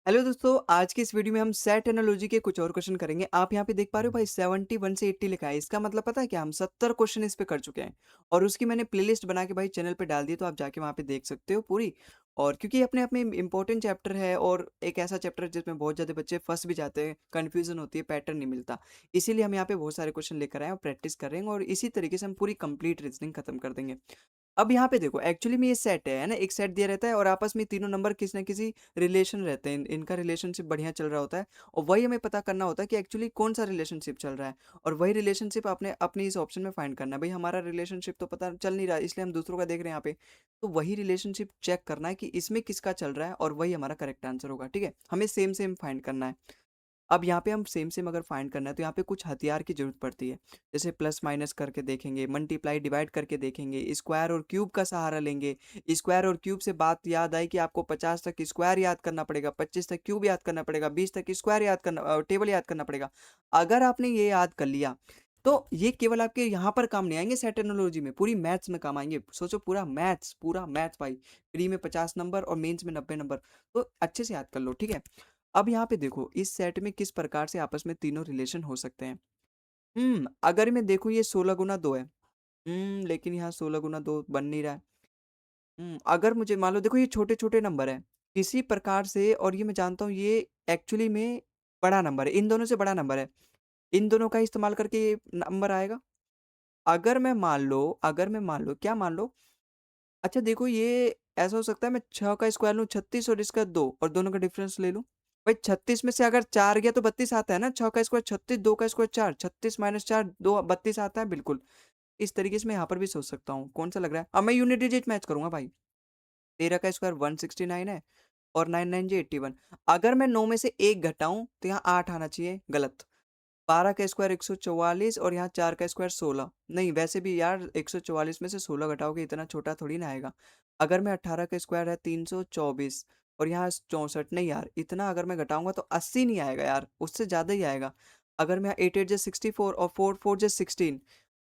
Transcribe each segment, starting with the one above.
Hello दोस्तों, आज की इस वीडियो में हम सेट एनालॉजी के कुछ और क्वेश्चन करेंगे। आप यहाँ पे देख पा रहे हो भाई 71 से 80 लिखा है। इसका मतलब पता है क्या, हम 70 क्वेश्चन इस पे कर चुके हैं और उसकी मैंने प्लेलिस्ट बना के भाई चैनल पे डाल दी, तो आप जाके वहाँ पे देख सकते हो पूरी। और क्योंकि ये अपने आप में इंपॉर्टेंट चैप्टर है और एक ऐसा चैप्टर है जिसमें बहुत ज़्यादा बच्चे फंस भी जाते हैं, कन्फ्यूजन होती है, पैटर्न नहीं मिलता। इसीलिए हम यहाँ पे बहुत सारे क्वेश्चन लेकर आए हैं और प्रैक्टिस कर रहे हैं और इसी तरीके से हम पूरी कंप्लीट रीजनिंग खत्म कर देंगे। अब यहाँ पे देखो, एक्चुअली में ये सेट है ना, एक सेट दिया रहता है और आपस में तीनों नंबर किसी ना किसी रिलेशन रहते हैं, इनका रिलेशनशिप बढ़िया चल रहा होता है और वही हमें पता करना होता है कि एक्चुअली कौन सा रिलेशनशिप चल रहा है। और वही रिलेशनशिप आपने अपने इस ऑप्शन में फाइंड करना है। भाई हमारा रिलेशनशिप तो पता चल नहीं रहा, इसलिए हम दूसरों का देख रहे हैं यहाँ पे। तो वही रिलेशनशिप चेक करना है कि इसमें किसका चल रहा है और वही हमारा करेक्ट आंसर होगा। ठीक है, हमें सेम सेम फाइंड करना है। अब यहाँ पे हम सेम सेम अगर फाइंड करना है तो यहाँ पे कुछ हथियार की जरूरत पड़ती है। जैसे प्लस माइनस करके देखेंगे, मल्टीप्लाई डिवाइड करके देखेंगे, स्क्वायर और क्यूब का सहारा लेंगे। स्क्वायर और क्यूब से बात याद आई कि आपको 50 तक स्क्वायर याद करना पड़ेगा, 25 तक क्यूब याद करना पड़ेगा, 20 तक स्क्वायर याद करना, टेबल याद करना पड़ेगा। अगर आपने ये याद कर लिया तो ये केवल आपके यहाँ पर काम नहीं आएंगे, सेट एनालॉजी में पूरी मैथ्स में काम आएंगे। सोचो, पूरा मैथ्स भाई। प्री में 50 नंबर और मेंस में 90 नंबर। तो अच्छे से याद कर लो, ठीक है। अब यहाँ पे देखो, इस सेट में किस प्रकार से आपस में तीनों रिलेशन हो सकते हैं। अगर मैं देखूँ ये 16 गुना 2 है। लेकिन यहाँ 16 गुना 2 बन नहीं रहा है। अगर मुझे मान लो, देखो ये छोटे छोटे नंबर है किसी प्रकार से, और ये मैं जानता हूँ ये एक्चुअली में बड़ा नंबर है, इन दोनों से बड़ा नंबर है। इन दोनों का इस्तेमाल करके ये नंबर आएगा। अगर मैं मान लो क्या मान लो। अच्छा देखो, ये ऐसा हो सकता है मैं 6 का स्क्वायर लूँ 36 और इसका 2 और दोनों का डिफरेंस ले लूँ। भाई 36 में से अगर 4 गया तो 32 आता है ना। 6 का स्क्वायर 36, 2 का स्क्वायर 4, 36 - 4 2 32 आता है बिल्कुल। इस तरीके से मैं यहाँ पर भी सोच सकता हूँ। कौन सा लग रहा है, अब मैं यूनिट डिजिट मैच करूंगा भाई। 13 का स्क्वायर 169 है और 9 9 जी 81। अगर मैं 9 में से एक घटाऊं तो यहाँ 8 आना चाहिए, गलत। 12 का स्क्वायर 144 और यहाँ 4 का स्क्वायर 16। नहीं, वैसे भी यार 144 में से 16 घटाओगे इतना छोटा थोड़ी ना आएगा। अगर मैं 18 का स्क्वायर है 324 और यहाँ 64, नहीं यार इतना अगर मैं घटाऊंगा तो 80 नहीं आएगा यार, उससे ज़्यादा ही आएगा। अगर मैं 8 8 जा 64 और 4 4 जा 16,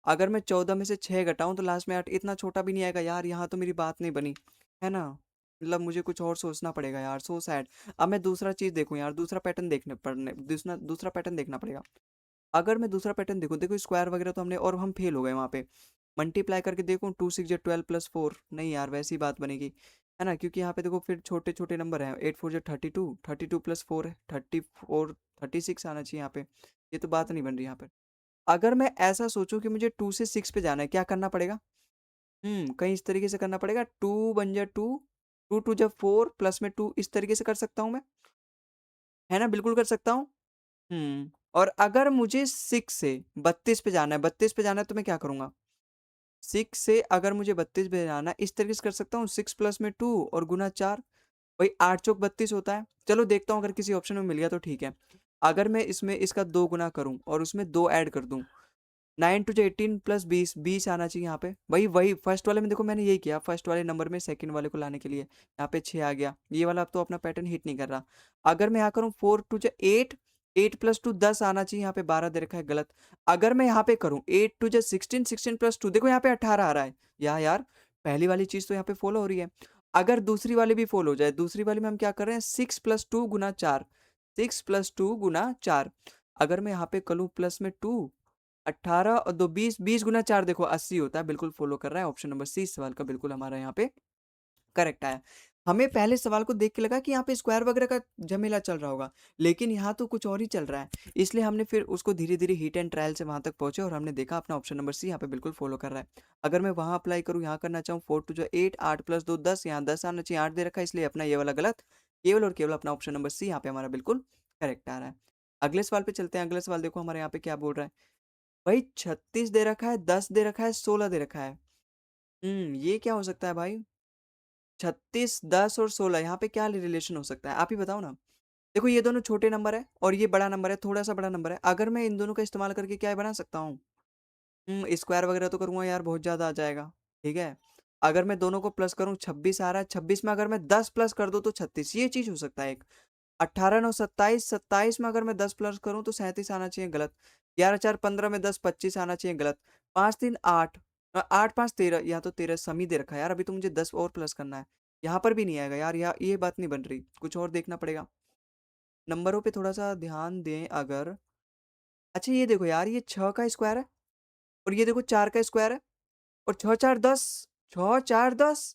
अगर मैं 14 में से 6 घटाऊं तो लास्ट में 8, इतना छोटा भी नहीं आएगा यार। यहाँ तो मेरी बात नहीं बनी, है ना। मतलब मुझे कुछ और सोचना पड़ेगा यार, सो सैड। अब मैं दूसरा चीज़ देखूं यार, दूसरा पैटर्न देखने पड़ने दूसरा दूसरा पैटर्न देखना पड़ेगा। अगर मैं दूसरा पैटर्न देखूं, देखो स्क्वायर वगैरह तो हमने, और हम फेल हो गए वहाँ पे। मल्टीप्लाई करके देखूं 2 6 जा 12 + 4, नहीं यार वैसी बात बनेगी, है ना। क्योंकि यहाँ पे देखो फिर छोटे छोटे नंबर हैं। 8 4 जा 32, 32 + 4 है 34, 36 आना चाहिए यहाँ पे। ये तो बात नहीं बन रही यहाँ पे। अगर मैं ऐसा सोचूं कि मुझे 2 से 6 पे जाना है, क्या करना पड़ेगा। कहीं इस तरीके से करना पड़ेगा। 2 1 जा 2, 2 2 जा 4 प्लस में 2, इस तरीके से कर सकता हूँ मैं, है ना, बिल्कुल कर सकता हूँ। और अगर मुझे 6 से 32 पे जाना है, 32 पे जाना है तो मैं क्या करूंगा। 6 से अगर मुझे 32 पे जाना है, इस तरीके से कर सकता हूँ, 6 प्लस में 2 और गुना 4। भाई 8 चौक 32 होता है। चलो देखता हूँ, अगर किसी ऑप्शन में मिल गया तो ठीक है। अगर मैं इसमें इसका 2 गुना करूँ और उसमें 2 ऐड कर दूं, 9 2 जा 18 प्लस 20, 20 आना चाहिए यहाँ पे। वही वही फर्स्ट वाले में देखो मैंने यही किया, फर्स्ट वाले नंबर में सेकंड वाले को लाने के लिए यहाँ पे 6 आ गया। ये वाला अब तो अपना पैटर्न हिट नहीं कर रहा। अगर मैं यहाँ करूँ 4 2 जा 8, 8 + 2 10 आना चाहिए, यहाँ पे 12 दे रखा है, गलत। अगर मैं यहाँ पे करूँ 8 2 जा 16, 16 + 2, देखो यहाँ पे 18 आ रहा है। यार पहली वाली चीज तो यहाँ पे फॉलो हो रही है। अगर दूसरी वाली भी फॉलो हो जाए, दूसरी वाली में हम क्या कर रहे हैं, 6 + 2 गुना 4, 6 + 2 गुना 4। अगर मैं यहाँ पे करूँ प्लस में 2, 18 और 2 20, 20 × 4 देखो 80 होता है, बिल्कुल फॉलो कर रहा है। ऑप्शन नंबर सी सवाल का बिल्कुल हमारा यहाँ पे करेक्ट आया। हमें पहले सवाल को देख के लगा कि यहाँ पे स्क्वायर वगैरह का झमेला चल रहा होगा, लेकिन यहाँ तो कुछ और ही चल रहा है। इसलिए हमने फिर उसको धीरे धीरे हीट एंड ट्रायल से वहां तक पहुंचे और हमने देखा अपना ऑप्शन नंबर सी यहाँ पे बिल्कुल फॉलो कर रहा है। अगर मैं वहां अप्लाई करूँ, यहाँ करना चाहूँ 4 2 जा 8, 8 + 2 10, यहाँ 10 आना चाहिए, 8 दे रखा है, इसलिए अपना ये वाला गलत। केवल और केवल अपना ऑप्शन नंबर सी यहाँ पे हमारा बिल्कुल करेक्ट आ रहा है। अगले सवाल पे चलते हैं। अगले सवाल देखो हमारे यहाँ पे क्या बोल रहा है। भाई 36 दे रखा है, 10 दे रखा है, 16 दे रखा है। ये क्या हो सकता है भाई। 36, 10 और 16, यहाँ पे क्या रिलेशन हो सकता है, आप ही बताओ ना। देखो ये दोनों छोटे नंबर है और ये बड़ा नंबर है, थोड़ा सा बड़ा नंबर है। अगर मैं इन दोनों का इस्तेमाल करके क्या बना सकता हूँ, स्क्वायर वगैरह तो करूंगा यार, बहुत ज्यादा आ जाएगा। ठीक है। अगर मैं दोनों को प्लस करूं 26 आ रहा है, 26 में अगर मैं 10 प्लस कर दूं तो 36, ये चीज हो सकता है एक। 18 9 27, 27 में अगर मैं 10 प्लस करूं तो 37 आना चाहिए, गलत। 11 4 15 में 10 25 आना चाहिए, गलत। 5 3 8, 8 5 13, यहाँ तो 13 समी दे रखा है यार, अभी तो मुझे 10 और प्लस करना है। यहाँ पर भी नहीं आएगा यार, ये बात नहीं बन रही, कुछ और देखना पड़ेगा। नंबरों पे थोड़ा-सा ध्यान दें अगर। अच्छा ये देखो यार, ये 6 का स्क्वायर है और ये देखो 4 का स्क्वायर है और 6 4 10, 6 4 10।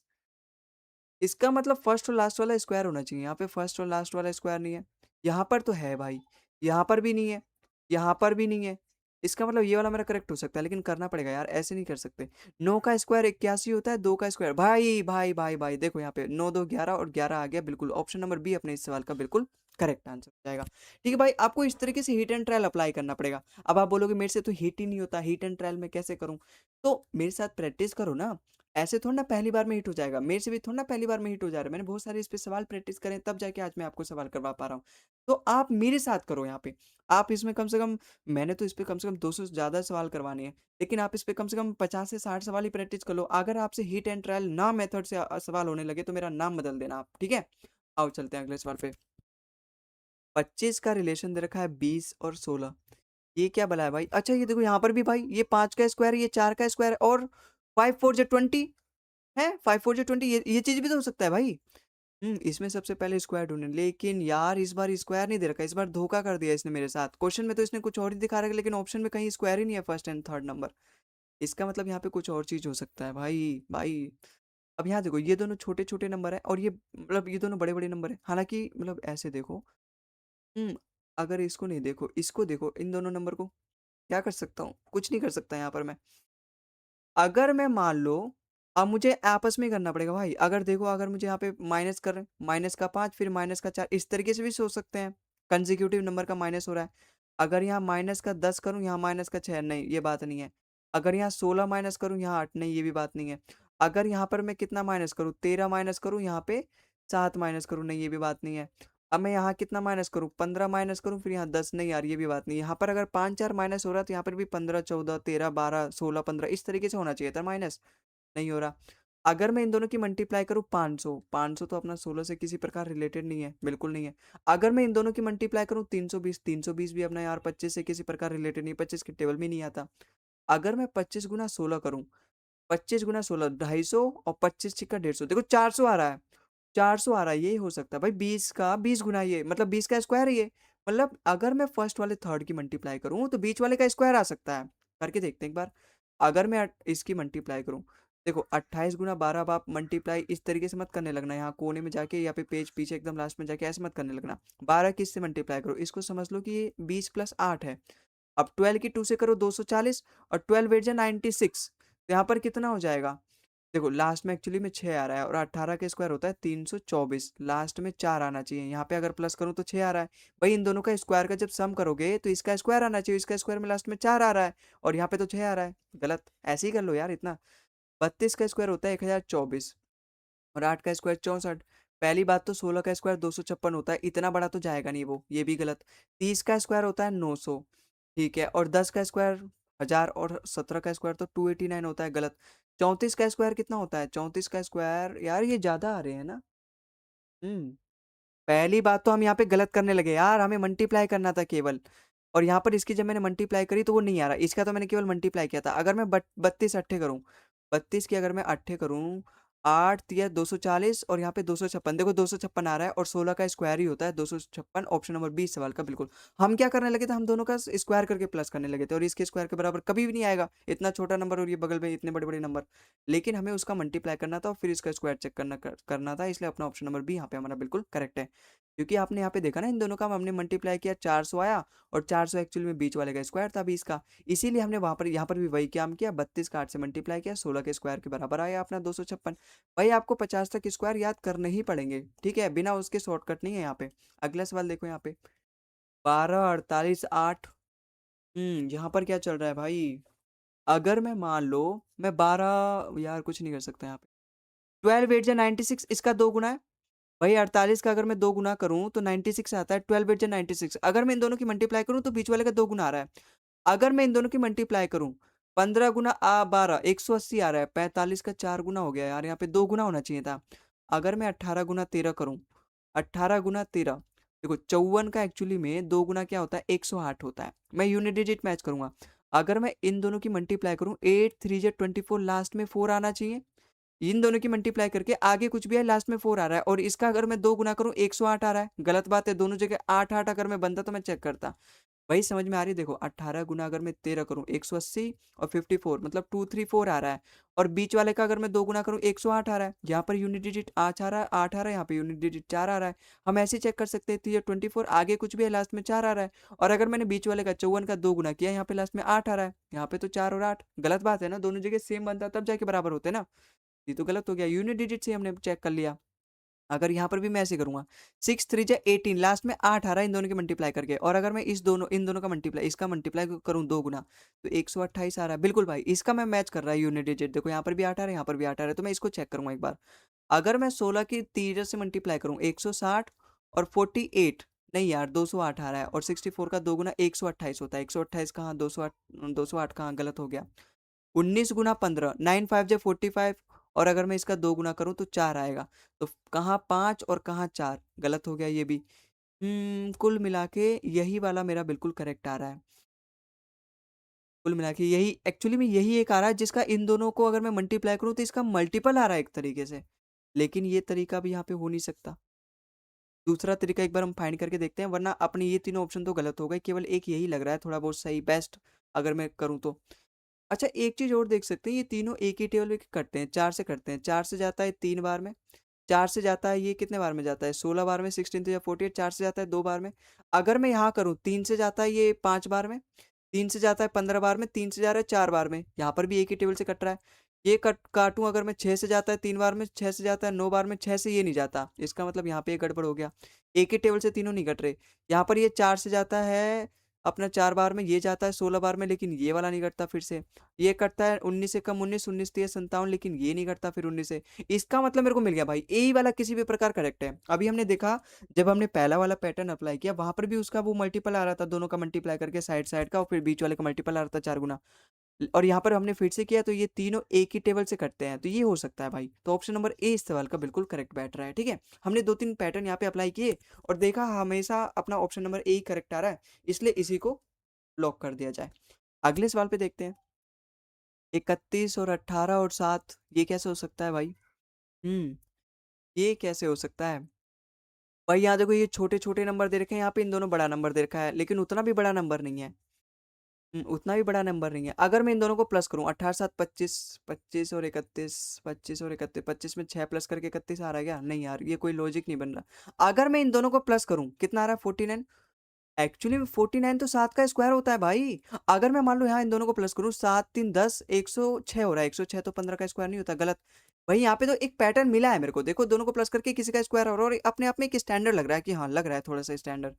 इसका मतलब फर्स्ट और लास्ट वाला स्क्वायर होना चाहिए। यहाँ पे फर्स्ट और लास्ट वाला स्क्वायर नहीं है। यहाँ पर तो है भाई, यहाँ पर भी नहीं है, यहाँ पर भी नहीं है। इसका मतलब ये वाला मेरा करेक्ट हो सकता है, लेकिन करना पड़ेगा यार, ऐसे नहीं कर सकते। 9 का स्क्वायर 81 होता है, 2 का स्क्वायर भाई भाई भाई भाई देखो यहाँ पे 9 2 11 और 11 आ गया बिल्कुल। ऑप्शन नंबर बी अपने इस सवाल का बिल्कुल करेक्ट आंसर हो जाएगा। ठीक है भाई, आपको इस तरीके से हीट एंड ट्रायल अप्लाई करना पड़ेगा। अब आप बोलोगे मेरे से तो हीट ही नहीं होता, हीट एंड ट्रायल में कैसे करूँ? तो मेरे साथ प्रैक्टिस करो ना। ऐसे थोड़ा ना पहली बार में हिट हो जाएगा, मेरे से भी थोड़ा ना पहली बार में हिट हो जा रहा है। मैंने बहुत सारे इस पे सवाल प्रैक्टिस करे तब जाके आज मैं आपको सवाल करवा पा रहा हूँ। तो आप मेरे साथ करो यहाँ पे। आप इसमें कम से कम, मैंने तो इस पे कम से कम 200 से ज़्यादा सवाल करवाने हैं, लेकिन आप इस पे कम से कम 50 से 60 सवाल ही प्रैक्टिस कर लो। अगर आपसे हिट एंड ट्रायल ना मेथड से सवाल होने लगे तो मेरा नाम बदल देना आप, ठीक है? आओ चलते हैं अगले सवाल पे। 25 का रिलेशन दे रखा है 20 और 16। ये क्या भला है भाई? अच्छा ये देखो यहाँ पर भी भाई, ये 5 का स्क्वायर, ये 4 का स्क्वायर और 5 4 जा 20 है। 5 4 जा 20, ये चीज भी तो हो सकता है भाई। इसमें सबसे पहले स्क्वायर ढूंढे, लेकिन यार इस बार स्क्वायर नहीं दे रखा, इस बार धोखा कर दिया इसने मेरे साथ। क्वेश्चन में तो इसने कुछ और ही दिखा रखा है, लेकिन ऑप्शन में कहीं स्क्वायर ही नहीं है फर्स्ट एंड थर्ड नंबर। इसका मतलब यहाँ पे कुछ और चीज हो सकता है भाई भाई। अब यहाँ देखो, ये दोनों छोटे छोटे नंबर है और ये मतलब ये दोनों बड़े बड़े नंबर है। हालांकि मतलब ऐसे देखो, हम्म अगर इसको नहीं देखो, इसको देखो, इन दोनों नंबर को, क्या कर सकता हूँ? कुछ नहीं कर सकता यहाँ पर मैं। अगर मैं मान लो, अब मुझे आपस में करना पड़ेगा भाई। अगर देखो, अगर मुझे यहाँ पे माइनस कर रहे हैं, माइनस का 5 फिर माइनस का 4, इस तरीके से भी सोच सकते हैं। कंसेक्यूटिव नंबर का माइनस हो रहा है। अगर यहाँ माइनस का 10 करूँ, यहाँ माइनस का 6, नहीं ये बात नहीं है। अगर यहाँ 16 माइनस करूँ, यहाँ 8, नहीं ये भी बात नहीं है। अगर यहाँ पर मैं कितना माइनस करूँ, 13 माइनस करूँ, यहाँ पे 7 माइनस करूँ, नहीं ये भी बात नहीं है। अब मैं यहाँ कितना माइनस करूँ, 15 माइनस करूँ, फिर यहाँ 10, नहीं यार ये भी बात नहीं। यहाँ पर अगर 5 4 माइनस हो रहा है तो यहाँ पर भी 15 14 13 12 16 15 इस तरीके से होना चाहिए था माइनस, नहीं हो रहा। अगर मैं इन दोनों की मल्टीप्लाई करूँ 500, 500 तो अपना 16 से किसी प्रकार रिलेटेड नहीं है, बिल्कुल नहीं है। अगर मैं इन दोनों की मल्टीप्लाई करूँ 320, 320 भी अपना यार 25 से किसी प्रकार रिलेटेड नहीं, 25 के टेबल में नहीं आता। अगर मैं 25 गुना 16 करूँ, 25 गुना 16 250, और 25 छिक्का 150, देखो 400 आ रहा है। 400 आ रहा है, ये हो सकता है भाई। 20 का 20 गुना, ये मतलब 20 का स्क्वायर है ये। मतलब अगर मैं फर्स्ट वाले थर्ड की मल्टीप्लाई करूं तो बीच वाले का स्क्वायर आ सकता है। करके देखते हैं एक बार। अगर मैं इसकी मल्टीप्लाई करूं, देखो 28 गुना 12, बाप मल्टीप्लाई इस तरीके से मत करने लगना, यहाँ कोने में जाके या पे पेज पीछे एकदम लास्ट में जाके ऐसे मत करने लगना। 12 किस से मल्टीप्लाई करो, इसको समझ लो कि ये 20 प्लस 8 है। अब 12 की 2 से करो 240, और 12 वेट जा 96, तो यहाँ पर कितना हो जाएगा? देखो लास्ट में एक्चुअली में 6 आ रहा है और 18 का स्क्वायर होता है 324, लास्ट में 4 आना चाहिए। यहाँ पे अगर प्लस करूँ तो 6 आ रहा है। भाई इन दोनों का स्क्वायर का जब सम करोगे तो इसका स्क्वायर आना चाहिए, इसका स्क्वायर में लास्ट में 4 आ रहा है और यहाँ पे तो 6 आ रहा है। गलत, ऐसे ही कर लो यार इतना। 32 का स्क्वायर होता है 1024 और 8 का स्क्वायर 64। पहली बात तो 16 का स्क्वायर 256 होता है, इतना बड़ा तो जाएगा नहीं वो, ये भी गलत। 30 का स्क्वायर होता है 900, ठीक है, और 10 का स्क्वायर 1000, और 17 का स्क्वायर तो 289 होता है, गलत। 34 का स्क्वायर कितना होता है? 34 का स्क्वायर, यार ये ज्यादा आ रहे हैं ना। हम्म पहली बात तो हम यहाँ पे गलत करने लगे यार, हमें मल्टीप्लाई करना था केवल। और यहाँ पर इसकी जब मैंने मल्टीप्लाई करी तो वो नहीं आ रहा, इसका तो मैंने केवल मल्टीप्लाई किया था। अगर मैं 32 अट्ठे करूँ, 32 की अगर मैं अट्ठे करूँ, 8 तिया 240 और यहाँ पे 256, देखो 256 आ रहा है और 16 का स्क्वायर ही होता है 256। ऑप्शन नंबर 20 सवाल का बिल्कुल। हम क्या करने लगे थे, हम दोनों का स्क्वायर करके प्लस करने लगे थे, और इसके स्क्वायर के बराबर कभी भी नहीं आएगा, इतना छोटा नंबर और ये बगल में इतने बड़े बड़े नंबर। लेकिन हमें उसका मल्टीप्लाई करना था और फिर इसका स्क्वायर चेक करना था, इसलिए अपना ऑप्शन नंबर बी यहाँ पे हमारा बिल्कुल करेक्ट है। क्योंकि आपने यहाँ पे देखा ना, इन दोनों का हमने मल्टीप्लाई किया, 400 आया, और 400 एक्चुअली में बीच वाले का स्क्वायर था 20 का। इसीलिए हमने वहां पर यहाँ पर भी वही काम किया, 32 का 8 से मल्टीप्लाई किया, 16 के स्क्वायर के बराबर आया अपना 256। भाई आपको 50 तक स्क्वायर याद करने ही पड़ेंगे, ठीक है, बिना उसके शॉर्टकट नहीं है यहाँ पे। अगला सवाल देखो यहाँ पे, 12 48 8। यहाँ पर क्या चल रहा है भाई? अगर मैं मान लो, मैं 12, यार कुछ नहीं कर सकता यहाँ पे। 12 8 जा 96, इसका दो गुना है। भाई 48 का अगर मैं दो गुना करूं तो 96 आता है, 12 8 जा 96। अगर मैं इन दोनों की मल्टीप्लाई करूं तो बीच वाले का दो गुना आ रहा है। अगर मैं इन दोनों की मल्टीप्लाई करूं, 15 गुना 12 180 आ रहा है, 45 का 4 गुना हो गया यार, यहाँ पे दो गुना होना चाहिए था। अगर मैं 18 गुना 13 करूं, 18 गुना 13, देखो 54 का एक्चुअली में दो गुना क्या होता है, 108 होता है। मैं यूनिट डिजिट मैच करूंगा। अगर मैं इन दोनों की मल्टीप्लाई करूं, 8 3 जा 24, लास्ट में 4 आना चाहिए। इन दोनों की मल्टीप्लाई करके आगे कुछ भी है, लास्ट में 4 आ रहा है, और इसका अगर मैं 2 गुना करूँ 108 आ रहा है। गलत बात है, दोनों जगह 8-8 अगर मैं बनता तो मैं चेक करता। वही समझ में आ रही है? देखो 18 गुना अगर मैं 13 करूँ 180 और 54 मतलब 234 आ रहा है, और बीच वाले का अगर मैं 2 गुना करूँ 108 आ रहा है। यहाँ पर यूनिट डिजिट 8 आ रहा है, 8 आ रहा है, यहाँ पे यूनिट डिजिट 4 आ रहा है। हम ऐसे चेक कर सकते हैं, तो ये 24 आगे कुछ भी है, लास्ट में 4 आ रहा है। और अगर मैंने बीच वाले का 54 का 2 गुना किया, यहाँ पे लास्ट में 8 आ रहा है, यहाँ पे तो 4 और 8 गलत बात है ना, दोनों जगह सेम बनता तब जाके बराबर होते ना। ये तो गलत हो गया, यूनिट डिजिट से हमने चेक कर लिया। अगर यहाँ पर भी मैं ऐसे करूंगा 6 3 जा 18, लास्ट में 8 आ रहा है इन दोनों के मल्टीप्लाई करके, और अगर मैं इन दोनों का मल्टीप्लाई, इसका मल्टीप्लाई करूँ 2 गुना, तो 128 आ रहा है। बिल्कुल भाई, इसका मैं मैच कर रहा है यूनिट डिजिट। देखो यहाँ पर भी 8 आ रहा है, यहाँ पर भी 8 आ रहा है, तो मैं इसको चेक करूंगा एक बार। अगर मैं 16 की 3 से मल्टीप्लाई करूँ 160 और 48, नहीं यार 208 आ रहा है, और 64 का 2 गुना 128 होता है। 128 कहाँ, 208, 208 कहाँ, गलत हो गया। 19 गुना 15, 9 5 जा 45, और अगर मैं इसका 2 गुना करूँ तो 4 आएगा। तो कहाँ 5 और कहाँ 4, गलत हो गया ये भी। कुल मिला के यही वाला मेरा बिल्कुल करेक्ट आ रहा है। कुल मिला के यही एक्चुअली में यही एक आ रहा है जिसका इन दोनों को अगर मैं मल्टीप्लाई करूँ तो इसका मल्टीपल आ रहा है एक तरीके से। लेकिन ये तरीका भी यहाँ पे हो नहीं सकता। दूसरा तरीका एक बार हम फाइंड करके देखते हैं, वरना अपने ये तीनों ऑप्शन तो गलत हो गए, केवल एक यही लग रहा है थोड़ा बहुत सही, बेस्ट अगर मैं करूँ तो। अच्छा एक चीज और देख सकते हैं, ये तीनों एक ही टेबल में कटते हैं, 4 से कटते हैं। 4 से जाता है 3 बार में, 4 से जाता है ये कितने बार में जाता है, 16 बार में, 16 या 48, 4 से जाता है 2 बार में। अगर मैं यहाँ करूँ 3 से जाता है ये 5 बार में, 3 से जाता है 15 बार में, 3 से जा रहा है 4 बार में, यहाँ पर भी एक ही टेबल से कट रहा है। ये काटूं अगर मैं 6 से जाता है 3 बार में, 6 से जाता है 9 बार में, 6 से ये नहीं जाता, इसका मतलब यहाँ पे ये गड़बड़ हो गया। एक ही टेबल से तीनों नहीं कट रहे। यहाँ पर ये 4 से जाता है अपना 4 बार में, ये जाता है 16 बार में, लेकिन ये वाला नहीं कटता फिर से। ये कटता है 19 से कम 19, 19 3 57, लेकिन ये नहीं कटता फिर 19 से। इसका मतलब मेरे को मिल गया भाई, ए वाला किसी भी प्रकार करेक्ट है। अभी हमने देखा जब हमने पहला वाला पैटर्न अप्लाई किया, वहां पर भी उसका वो मल्टीपल आ रहा था, दोनों का मल्टीप्लाई करके साइड साइड का, और फिर बीच वाले का मल्टीपल आ रहा था 4 गुना। और यहाँ पर हमने फिर से किया तो ये तीनों एक ही टेबल से कटते हैं, तो ये हो सकता है भाई। तो ऑप्शन नंबर ए इस सवाल का बिल्कुल करेक्ट बैठ रहा है। ठीक है, हमने 2 3 पैटर्न यहाँ पे अप्लाई किए और देखा हमेशा अपना ऑप्शन नंबर ए ही करेक्ट आ रहा है, इसलिए इसी को लॉक कर दिया जाए। अगले सवाल पे देखते हैं। 31 और 18 और 7, ये कैसे हो सकता है भाई? हम्म ये कैसे हो सकता है भाई? यहाँ देखो ये छोटे छोटे नंबर दे रखे हैं, यहाँ पे इन दोनों बड़ा नंबर दे रखा है, लेकिन उतना भी बड़ा नंबर नहीं है। उतना भी बड़ा नंबर नहीं है। अगर मैं इन दोनों को प्लस करूं 18 7 25, 25 और 31, 25 और 31, 25 में 6 प्लस करके 31 आ रहा है क्या? नहीं यार, ये कोई लॉजिक नहीं बन रहा। अगर मैं इन दोनों को प्लस करूं कितना आ रहा है? 49। एक्चुअली में 49 तो 7 का स्क्वायर होता है भाई। अगर मैं मान लो यहाँ इन दोनों को प्लस करूँ, 7 3 10, 106 हो रहा है। 106 तो 15 का स्क्वायर नहीं होता, गलत। भाई यहाँ पे तो एक पैटर्न मिला है मेरे को, देखो दोनों को प्लस करके किसी का स्क्वायर हो रहा है, और अपने आप में एक स्टैंडर्ड लग रहा है कि हाँ लग रहा है थोड़ा सा स्टैंडर्ड।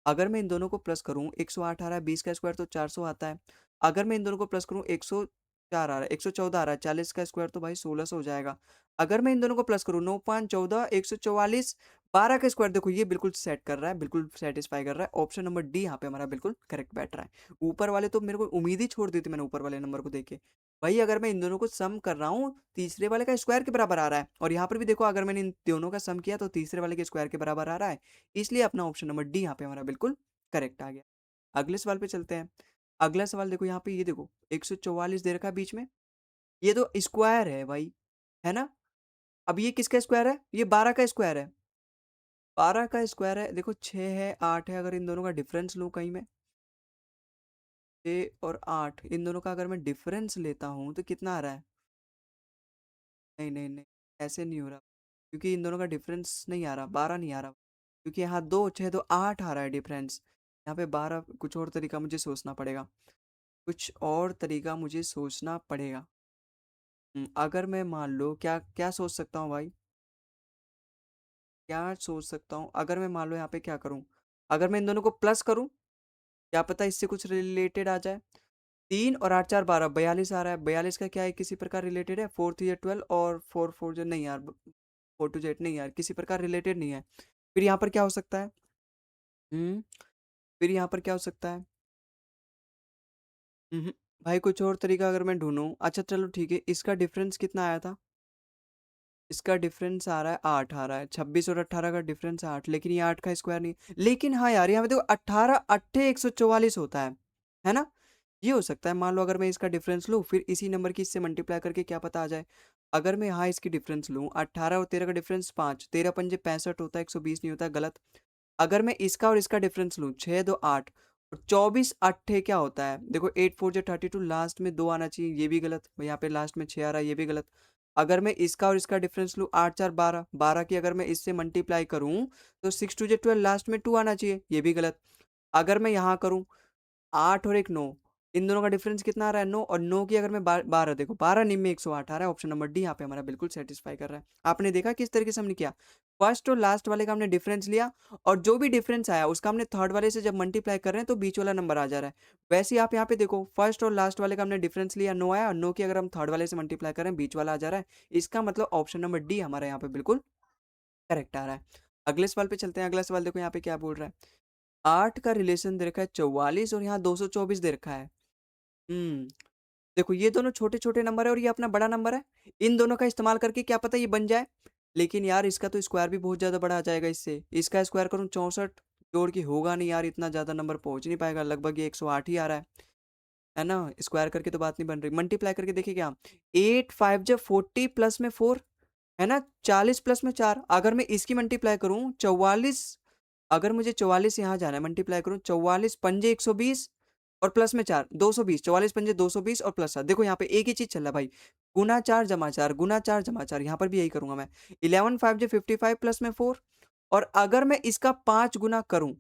अगर मैं इन दोनों को प्लस करूं 108 आ रहा है, 20 का स्क्वायर तो 400 आता है। अगर मैं इन दोनों को प्लस करूं 104 आ रहा है, 114 आ रहा है, 40 का स्क्वायर तो भाई 1600 हो जाएगा। अगर मैं इन दोनों को प्लस करूं 9 5 14, 144, 12 का स्क्वायर, देखो ये बिल्कुल सेट कर रहा है, बिल्कुल सेटिस्फाई कर रहा है। ऑप्शन नंबर डी यहाँ पे हमारा बिल्कुल करेक्ट बैठ रहा है। ऊपर वाले तो मेरे को उम्मीद ही छोड़ दी थी मैंने ऊपर वाले नंबर को देख के। भाई अगर मैं इन दोनों को सम कर रहा हूँ तीसरे वाले का स्क्वायर के बराबर आ रहा है, और यहाँ पर भी देखो अगर मैंने इन दोनों का सम किया तो तीसरे वाले के स्क्वायर के बराबर आ रहा है। इसलिए अपना ऑप्शन नंबर डी यहाँ पे हमारा बिल्कुल करेक्ट आ गया। अगले सवाल पे चलते हैं। अगला सवाल देखो यहाँ पे, ये देखो 144 दे रखा है बीच में, ये तो स्क्वायर है भाई, है ना? अब ये किसका स्क्वायर है? ये 12 का स्क्वायर है। 12 का स्क्वायर है, देखो 6 है 8 है, अगर इन दोनों का डिफरेंस लूँ कहीं मैं, 6 और 8 इन दोनों का अगर मैं डिफरेंस लेता हूँ तो कितना आ रहा है? नहीं नहीं नहीं, ऐसे नहीं हो रहा, क्योंकि इन दोनों का डिफरेंस नहीं आ रहा, 12 नहीं आ रहा, क्योंकि यहाँ 2 6 तो 8 आ रहा है डिफरेंस। यहाँ पे 12, कुछ और तरीका मुझे सोचना पड़ेगा, कुछ और तरीका मुझे सोचना पड़ेगा। अगर मैं मान लो क्या क्या सोच सकता हूँ भाई, क्या सोच सकता हूँ? अगर मैं मान लो यहाँ पे क्या करूँ, अगर मैं इन दोनों को प्लस करूँ, क्या पता इससे कुछ रिलेटेड आ जाए। 3 और 8 4 12, 42 आ रहा है। 42 का क्या है, किसी प्रकार रिलेटेड है? 4 3 12 और 4 4 जो, नहीं यार 4 2 8 नहीं यार, किसी प्रकार रिलेटेड नहीं है। फिर यहाँ पर क्या हो सकता है? हम्म फिर यहाँ पर क्या हो सकता है? हम्म, भाई कुछ और तरीका अगर मैं ढूंढूं, अच्छा चलो ठीक है, इसका डिफरेंस कितना आया था? इसका डिफरेंस आ रहा है 8 आ रहा है, 26 और 18 का डिफरेंस है 8, लेकिन ये 8 का स्क्वायर नहीं। लेकिन हाँ यार यहाँ पे देखो 18 अट्ठे 144 होता है ना? ये हो सकता है। मान लो अगर मैं इसका डिफरेंस लूँ, फिर इसी नंबर की इससे मल्टीप्लाई करके क्या पता आ जाए। अगर मैं यहाँ इसकी डिफरेंस लूँ, 18 और 13 का डिफरेंस 5, 13 पंजे 65 होता है, 120 नहीं होता, गलत। अगर मैं इसका और इसका डिफरेंस लूँ, 6 2 8 और 24 अट्ठे क्या होता है? देखो 8 4 जा 32, लास्ट में 2 आना चाहिए, ये भी गलत। यहाँ पे लास्ट में 6 आ रहा है, ये भी गलत। अगर मैं इसका और इसका डिफरेंस लूँ, 8 4 12, 12 की अगर मैं इससे मल्टीप्लाई करूँ तो 6 2 जा 12, लास्ट में 2 आना चाहिए, ये भी गलत। अगर मैं यहाँ करूँ 8 और एक 9, इन दोनों का डिफरेंस कितना आ रहा है? 9, और 9 की अगर मैं 12, देखो 12 निम में 108 आ रहा है। ऑप्शन नंबर डी यहाँ पे हमारा बिल्कुल सेटिस्फाई कर रहा है। आपने देखा किस तरीके से हमने किया? फर्स्ट और लास्ट वाले का हमने डिफरेंस लिया, और जो भी डिफरेंस आया उसका हमने थर्ड वाले से जब मल्टीप्लाई कर रहे हैं तो बीच वाला नंबर आ जा रहा है। वैसे ही आप यहाँ पे देखो, फर्स्ट और लास्ट वाले का हमने डिफरेंस लिया, 9 आया, और 9 की अगर हम थर्ड वाले से मल्टीप्लाई करें बीच वाला आ जा रहा है। इसका मतलब ऑप्शन नंबर डी हमारा यहाँ पे बिल्कुल करेक्ट आ रहा है। अगले सवाल पे चलते हैं। अगला सवाल देखो यहाँ पे क्या बोल रहा है। 8 का रिलेशन दे रखा है 44 और यहाँ 224 दे रखा है। हम्म देखो ये दोनों छोटे छोटे नंबर है और ये अपना बड़ा नंबर है। इन दोनों का इस्तेमाल करके क्या पता ये बन जाए। लेकिन यार इसका तो स्क्वायर भी बहुत ज्यादा बड़ा आ जाएगा इससे। इसका स्क्वायर करूँ 64, जोड़ के होगा नहीं यार, इतना ज्यादा नंबर पहुंच नहीं पाएगा, लगभग ये 108 ही आ रहा है ना। स्क्वायर करके तो बात नहीं बन रही, मल्टीप्लाई करके देखिए क्या। 8 5 जब 40 प्लस में 4 है ना, 40 प्लस में 4। अगर मैं इसकी मल्टीप्लाई करूँ 44, अगर मुझे 44 यहाँ जाना है, मल्टीप्लाई करूँ 44 पंजे 120 और प्लस में 4 220, 44 पंजे 220 और प्लस 7। देखो यहाँ पे एक ही चीज चल रहा है भाई, गुना 4 जमा 4, गुना 4 जमा 4। यहाँ पर भी यही करूंगा मैं। 11 5 जो 55 प्लस में 4, और अगर मैं इसका 5 गुना करूं,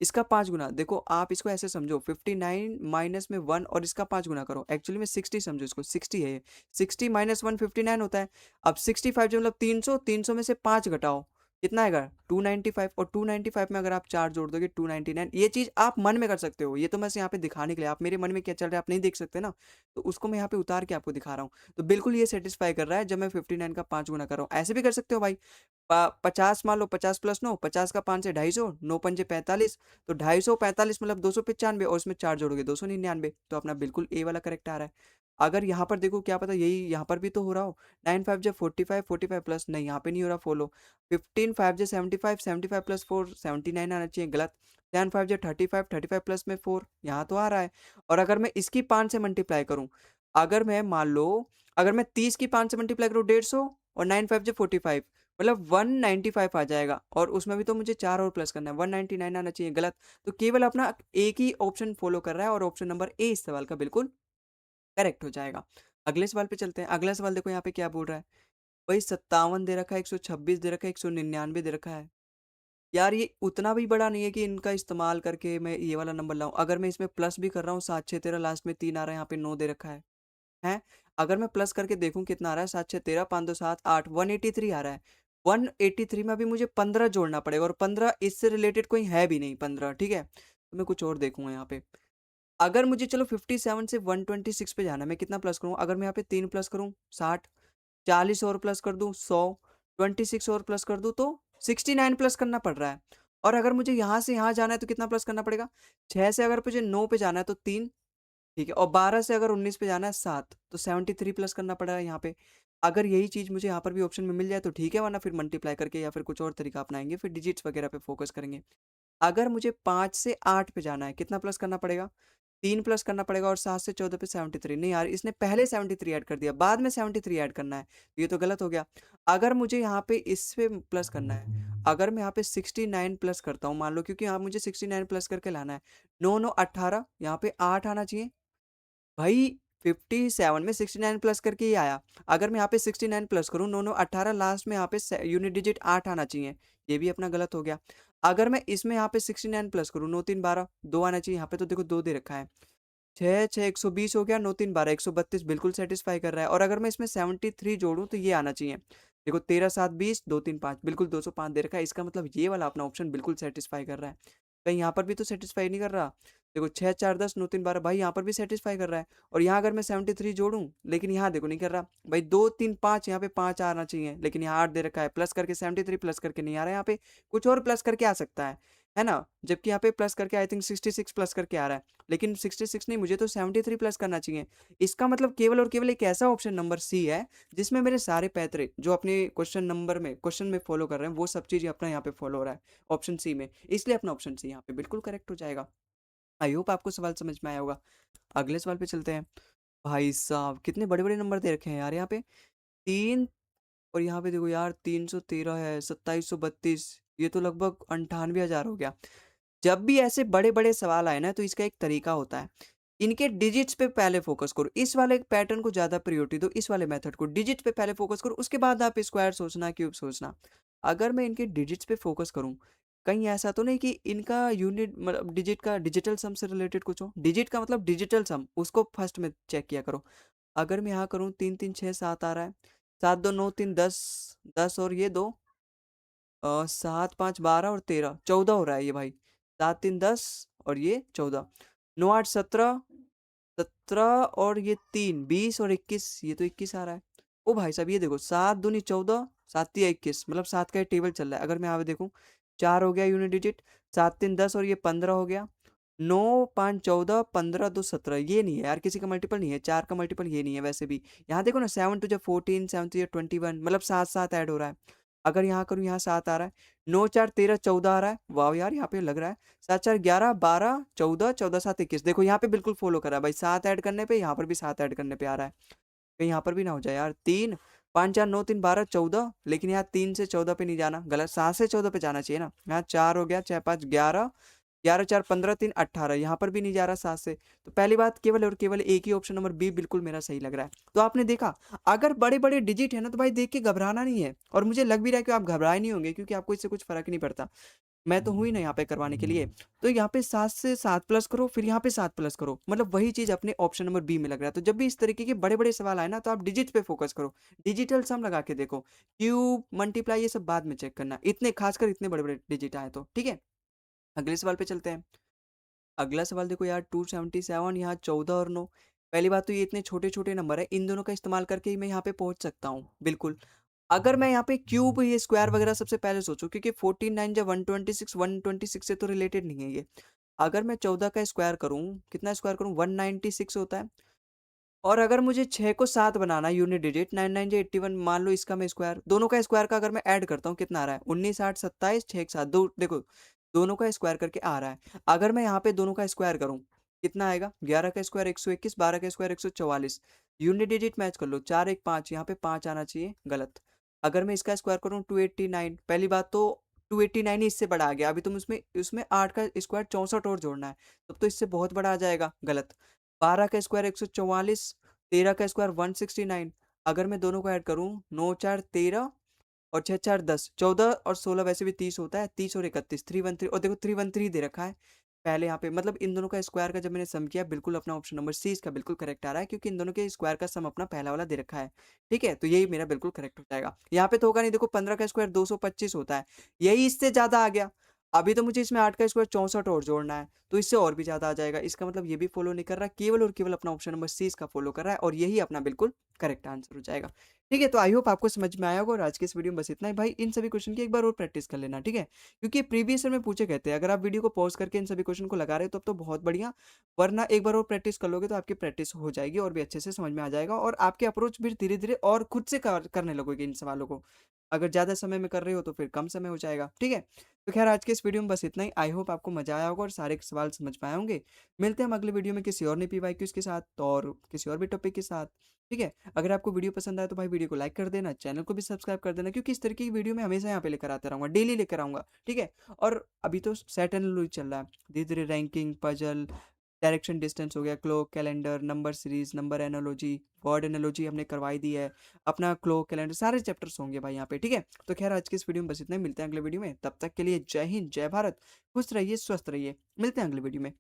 इसका 5 गुना, देखो आप इसको ऐसे समझो, 59 माइनस में 1 और इसका 5 गुना करो, एक्चुअली में 60 समझो इसको, 60 है ये। 60 माइनस 1 59 होता है। अब 65 जो मतलब 300, 300 में से 5 घटाओ, कितना आएगा? 295। और 295 में अगर आप 4 जोड़ दोगे 299। ये चीज आप मन में कर सकते हो, ये तो मैं यहाँ पे दिखाने के लिए, आप मेरे मन में क्या चल रहा है आप नहीं देख सकते ना, तो उसको मैं यहाँ पे उतार के आपको दिखा रहा हूँ। तो बिल्कुल ये सेटिस्फाई कर रहा है जब मैं 59 का 5 गुना कर रहा हूँ। ऐसे भी कर सकते हो भाई। 50 मान लो, 50 प्लस 9, 50 का 5 से 250, 9 पंजे 45, तो 250 45 मतलब 295, और उसमें 4 जोड़ोगे 299, तो अपना बिल्कुल ए वाला करेक्ट आ रहा है। अगर यहाँ पर देखो क्या पता यही यहाँ पर भी तो हो रहा हो। 9 5 जब 45, 45 प्लस, नहीं यहाँ पे नहीं हो रहा फॉलो। 15 5 जो 75, 75 प्लस 4 79 आना चाहिए, गलत। 10 5 जो 35, 35 प्लस में 4, यहाँ तो आ रहा है। और अगर मैं इसकी 5 से मल्टीप्लाई करूँ, अगर मैं मान लो, अगर मैं 30 की 5 से मल्टीप्लाई करूँ 150, और 9 5 जो 45, मतलब 195 आ जाएगा, और उसमें भी तो मुझे 4 और प्लस करना है, 199 आना चाहिए, गलत। तो केवल अपना एक ही ऑप्शन फॉलो कर रहा है, और ऑप्शन नंबर ए इस सवाल का बिल्कुल करेक्ट हो जाएगा। अगले सवाल पे चलते हैं। अगला सवाल देखो यहाँ पे क्या बोल रहा है। भाई 57 दे रखा है, 126 दे रखा है, 199 दे रखा है। यार ये उतना भी बड़ा नहीं है कि इनका इस्तेमाल करके मैं ये वाला नंबर लाऊं। अगर मैं इसमें प्लस भी कर रहा हूँ, 7 6 13, लास्ट में 3 आ रहा है, यहाँ पे 9 दे रखा है। अगर मैं प्लस करके देखूं कितना आ रहा है, 7 6 13, 5 2 7 8, 183 आ रहा है। 183 में अभी मुझे 15 जोड़ना पड़ेगा, और 15 इससे रिलेटेड कोई है भी नहीं 15, ठीक है। तो मैं कुछ और देखूंगा यहाँ पे। अगर मुझे चलो 57 से 126 पे जाना है, मैं कितना प्लस करूँ? अगर मैं यहाँ पे 3 प्लस करूँ 60, 40 और प्लस कर दूं 100, 26 और प्लस कर दूं तो 69 प्लस करना पड़ रहा है। और अगर मुझे यहाँ से यहाँ जाना है तो कितना प्लस करना पड़ेगा? 6 से अगर मुझे 9 पे जाना है तो 3, ठीक है, और 12 से अगर 19 पे जाना है 7, तो 73 प्लस करना पड़ रहा है यहाँ पे। अगर यही चीज मुझे यहाँ पर भी ऑप्शन में मिल जाए तो ठीक है, वरना फिर मल्टीप्लाई करके या फिर कुछ और तरीका अपनाएंगे, फिर डिजिट्स वगैरह पे फोकस करेंगे। अगर मुझे 5 से 8 पे जाना है, कितना प्लस करना पड़ेगा? 3 प्लस करना पड़ेगा, और 7 से 14 पे 73। नहीं यार, इसने पहले 73 ऐड कर दिया, बाद में 73 ऐड करना है, तो ये तो गलत हो गया। अगर मुझे यहाँ पे इस पे प्लस करना है, अगर मैं यहाँ पे 69 प्लस करता हूँ मान लो, क्योंकि यहाँ मुझे 69 प्लस करके लाना है। 9 9 18, यहाँ पे 8 आना चाहिए भाई। 57 में 69 प्लस करके ही आया। अगर मैं यहाँ पे 69 प्लस करूँ, 9 9 18, लास्ट में यहाँ पे यूनिट डिजिट 8 आना चाहिए, ये भी अपना गलत हो गया। अगर मैं इसमें यहाँ पे 69 प्लस करूँ, 9 3 12, 2 आना चाहिए, यहाँ पे तो देखो 2 दे रखा है। 6 6 120 हो गया, 9 3 12 132, बिल्कुल सेटिस्फाई कर रहा है। और अगर मैं इसमें 73 जोड़ूं तो ये आना चाहिए। देखो 13 7 20, 2 3 5, बिल्कुल 205 दे रखा है। इसका मतलब ये वाला अपना ऑप्शन बिल्कुल सेटिस्फाई कर रहा है। कहीं यहाँ पर भी तो सेटिस्फाई नहीं कर रहा। देखो 6 4 10, 9 3 12, भाई यहाँ पर भी सेटिस्फाई कर रहा है। और यहाँ अगर मैं 73 जोड़ूं, लेकिन यहाँ देखो नहीं कर रहा भाई। 2 3 5, यहाँ पे 5 आना चाहिए, लेकिन यहाँ 8 दे रखा है। प्लस करके 73 प्लस करके नहीं आ रहा है, यहाँ पे कुछ और प्लस करके आ सकता है ना। जबकि यहाँ पे प्लस करके आई थिंक 66 प्लस करके आ रहा है, लेकिन 66 नहीं, मुझे तो 73 प्लस करना चाहिए। इसका मतलब केवल और केवल एक ऐसा ऑप्शन नंबर सी है जिसमें मेरे सारे पैतरे जो अपने क्वेश्चन नंबर में क्वेश्चन में फॉलो कर रहे हैं, वो सब चीज़ अपना यहाँ पे फॉलो हो रहा है ऑप्शन सी में, इसलिए अपना ऑप्शन सी यहाँ पे बिल्कुल करेक्ट हो जाएगा। आई होप आपको सवाल समझ में आया होगा। अगले सवाल पे चलते हैं। भाई साहब कितने बड़े बड़े नंबर दे रखे हैं यार यहाँ पे। 3 और यहाँ पे देखो यार 313 है, 2732, ये तो लगभग 98,000 हो गया। जब भी ऐसे बड़े बड़े सवाल आए ना तो इसका एक तरीका होता है, इनके डिजिट्स पे पहले फोकस करो, इस वाले पैटर्न को ज्यादा प्रायोरिटी दो, इस वाले मेथड को डिजिट्स पे पहले फोकस करो, उसके बाद आप स्क्वायर सोचना, क्यूब सोचना। अगर मैं इनके डिजिट्स पे फोकस करूं, कहीं ऐसा तो नहीं कि इनका यूनिट मतलब डिजिट का डिजिटल सम से रिलेटेड कुछ हो, डिजिट का मतलब डिजिटल सम, उसको फर्स्ट में चेक किया करो। अगर मैं यहाँ करूँ 3 3 6 7 आ रहा है, 7 2 9 3 10, 10 और ये दो, 7 5 12 और 13, 14 हो रहा है ये भाई, 7 3 10 और ये 14, 9 8 17, 17 और ये 3 20 और 21, ये तो 21 आ रहा है। ओ भाई साहब ये देखो, 7 दूनी 14, 7 तिया 21, मतलब 7 का टेबल चल रहा है। अगर मैं यहाँ पे देखूँ, 4 हो गया यूनिट डिजिट, 7 3 10 और ये 15 हो गया, 9 5 14, 15 2 17, ये नहीं है यार, किसी का मल्टीपल नहीं है, 4 का मल्टीपल ये नहीं है वैसे भी। यहाँ देखो ना, 7 2 14, 7 3 21, मतलब 7 7 ऐड हो रहा है। अगर यहाँ करूँ, यहाँ 7 आ रहा है, 9 4 13 14 आ रहा है, वाह यार यहाँ पे लग रहा है, 7 4 11 12 14, 14 7 21, देखो यहाँ पे बिल्कुल फॉलो करा है भाई, 7 ऐड करने पे यहाँ पर भी 7 ऐड करने पे आ रहा है। कहीं यहाँ पर भी ना हो जाए यार, 3 5 4 9 3 12 14, लेकिन यहाँ 3 से 14 पे नहीं जाना, गलत, 7 से 14 पे जाना चाहिए ना। यहाँ 4 हो गया, 6 5 11, 11 4 15 3 18, यहाँ पर भी नहीं जा रहा 7 से। तो पहली बात, केवल और केवल एक ही ऑप्शन नंबर बी बिल्कुल मेरा सही लग रहा है। तो आपने देखा, अगर बड़े बड़े डिजिट है ना तो भाई देख के घबराना नहीं है, और मुझे लग भी रहा है कि आप घबराए नहीं होंगे, क्योंकि आपको इससे कुछ फर्क नहीं पड़ता। मैं तो हुई ना यहाँ पे करवाने के लिए। तो यहाँ पे 7 से 7 प्लस करो, फिर यहाँ पे 7 प्लस करो, मतलब वही चीज अपने ऑप्शन नंबर बी में लग रहा है। तो जब भी इस तरीके के बड़े बड़े सवाल आए ना तो आप डिजिट पे फोकस करो, डिजिटल सम लगा के देखो, क्यूब मल्टीप्लाई ये सब बाद में चेक करना, इतने खासकर इतने बड़े बड़े डिजिट आए तो ठीक है। अगले सवाल पे चलते हैं। अगला सवाल देखो यार, 277, यहाँ 14 और 9। पहली बात तो ये इतने छोटे छोटे नंबर है, इन दोनों का इस्तेमाल करके ही मैं यहाँ पे पहुंच सकता हूँ बिल्कुल। अगर मैं यहाँ पे क्यूब, ये स्क्वायर वगैरह सबसे पहले सोचूं, क्योंकि 14 9 जा 126, 126 से तो रिलेटेड नहीं है ये। अगर मैं 14 का स्क्वायर करूँ, कितना स्क्वायर करूँ, 196 होता है। और अगर मुझे 6 को 7 बनाना है यूनिट डिजिट, 9 9 जा 81, मान लो इसका मैं स्क्वायर, दोनों का स्क्वायर का अगर मैं ऐड करता हूँ कितना आ रहा है, 19 8 27, 6 7 दो, देखो दोनों का स्क्वायर करके आ रहा है। अगर मैं यहाँ पे दोनों का स्क्वायर करूँ, कितना आएगा, 11 का स्क्वायर 121, 12 का स्क्वायर 144, यूनिट डिजिट मैच कर लो, 4 1 5, यहाँ पे 5 आना चाहिए, गलत। अगर मैं इसका स्क्वायर करूँ 289, पहली बात तो 289 ही इससे बड़ा आ गया, अभी तुम उसमें उसमें 8 का स्क्वायर 64 और जोड़ना है, तब तो इससे बहुत बड़ा आ जाएगा, गलत। 12 का स्क्वायर 144, 13 का स्क्वायर 169, अगर मैं दोनों को ऐड करूँ, 9 4 13 और 6 4 10, 14 और 16 वैसे भी 30 होता है, 30 और 31, 313, और देखो 313 दे रखा है पहले यहाँ पे, मतलब इन दोनों का स्क्वायर का जब मैंने सम किया, बिल्कुल अपना ऑप्शन नंबर सी इसका बिल्कुल करेक्ट आ रहा है, क्योंकि इन दोनों के स्क्वायर का सम अपना पहला वाला दे रखा है। ठीक है, तो यही मेरा बिल्कुल करेक्ट हो जाएगा। यहाँ पे तो होगा नहीं, देखो 15 का स्क्वायर 225 होता है, यही इससे ज्यादा आ गया। अभी तो मुझे इसमें 8 का स्क्वायर 64 और जोड़ना है, तो इससे और भी ज्यादा आ जाएगा, इसका मतलब ये भी फॉलो नहीं कर रहा, केवल और केवल अपना ऑप्शन नंबर सी इसका फॉलो कर रहा है, और यही अपना बिल्कुल करेक्ट आंसर हो जाएगा। ठीक है, तो आई होप आपको समझ में आया होगा, और आज के इस वीडियो में बस इतना ही भाई। इन सभी क्वेश्चन की एक बार और प्रैक्टिस कर लेना, ठीक है, क्योंकि प्रीवियस ईयर में पूछे गए थे। अगर आप वीडियो को पॉज करके इन सभी क्वेश्चन को लगा रहे हो तो अब तो बहुत बढ़िया, वरना एक बार और प्रैक्टिस कर लोगे तो आपकी प्रैक्टिस हो जाएगी और भी अच्छे से समझ में आ जाएगा, और आपके अप्रोच भी धीरे धीरे और खुद से करने लगोगे इन सवालों को। अगर ज़्यादा समय में कर रहे हो तो फिर कम समय हो जाएगा, ठीक है। तो खैर आज के इस वीडियो में बस इतना ही। आई होप आपको मजा आया होगा और सारे सवाल समझ पाए होंगे। मिलते हैं हम अगले वीडियो में किसी और नई पीवाईक्यूज के साथ और किसी और भी टॉपिक के साथ, ठीक है। अगर आपको वीडियो पसंद आए तो भाई वीडियो को लाइक कर देना, चैनल को भी सब्सक्राइब कर देना, क्योंकि इस तरीके की वीडियो मैं हमेशा यहाँ पे लेकर आता रहूँगा, डेली लेकर आऊँगा, ठीक है। और अभी तो सेट एंड लूज चल रहा है, धीरे धीरे रैंकिंग, पजल, डायरेक्शन डिस्टेंस हो गया, clock calendar, number series, number analogy, word analogy हमने करवाई दी है, अपना क्लॉक कैलेंडर, सारे चैप्टर्स होंगे भाई यहाँ पे, ठीक है। तो खैर आज की इस वीडियो में बस इतना ही, मिलते हैं अगले वीडियो में, तब तक के लिए जय हिंद, जय भारत, खुश रहिए, स्वस्थ रहिए, मिलते हैं अगले वीडियो में।